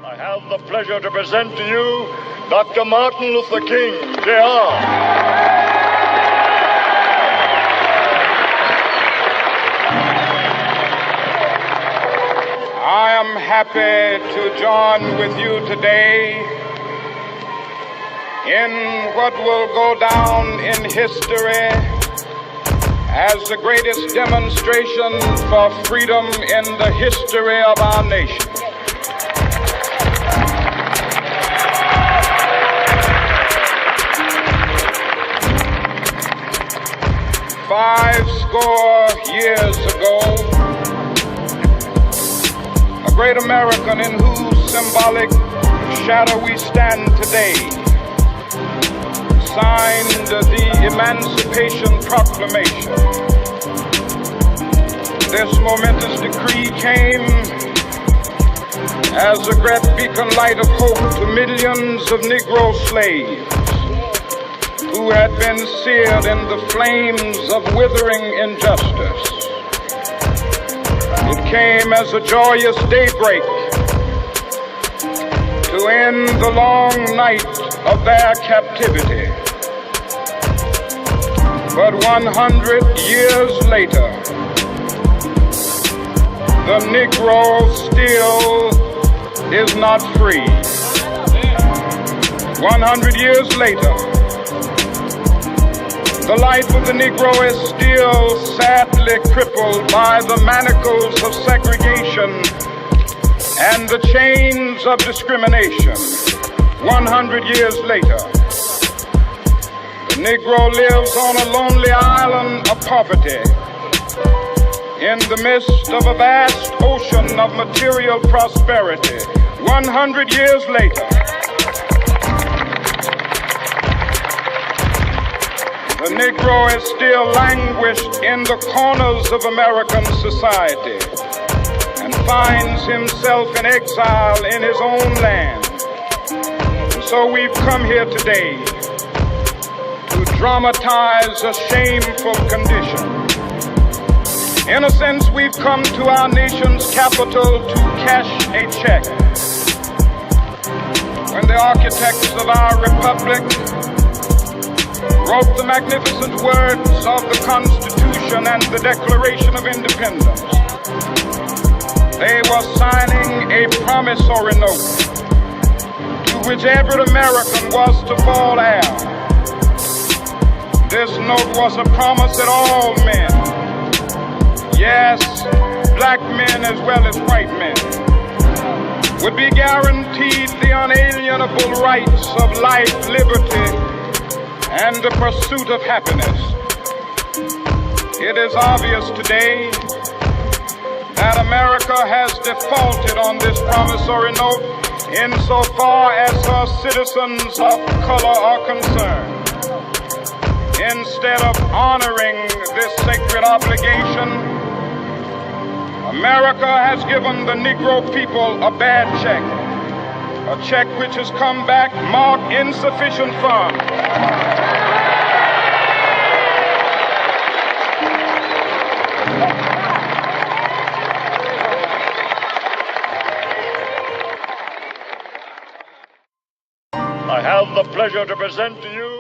I have the pleasure to present to you Dr. Martin Luther King, Jr. I am happy to join with you today in what will go down in history as the greatest demonstration for freedom in the history of our nation. Years ago, a great American in whose symbolic shadow we stand today signed the Emancipation Proclamation. This momentous decree came as a great beacon light of hope to millions of Negro slaves who had been seared in the flames of withering injustice. It came as a joyous daybreak to end the long night of their captivity. But 100 years later, the Negro still is not free. 100 years later, the life of the Negro is still sadly crippled by the manacles of segregation and the chains of discrimination. 100 years later, the Negro lives on a lonely island of poverty in the midst of a vast ocean of material prosperity. 100 years later, the Negro is still languished in the corners of American society and finds himself in exile in his own land. And so we've come here today to dramatize a shameful condition. In a sense, we've come to our nation's capital to cash a check. When the architects of our republic wrote the magnificent words of the Constitution and the Declaration of Independence, they were signing a promissory note to which every American was to fall heir. This note was a promise that all men, yes, black men as well as white men, would be guaranteed the unalienable rights of life, liberty, and the pursuit of happiness. It is obvious today that America has defaulted on this promissory note insofar as her citizens of color are concerned. Instead of honoring this sacred obligation, America has given the Negro people a bad check, a check which has come back marked insufficient funds. I have the pleasure to present to you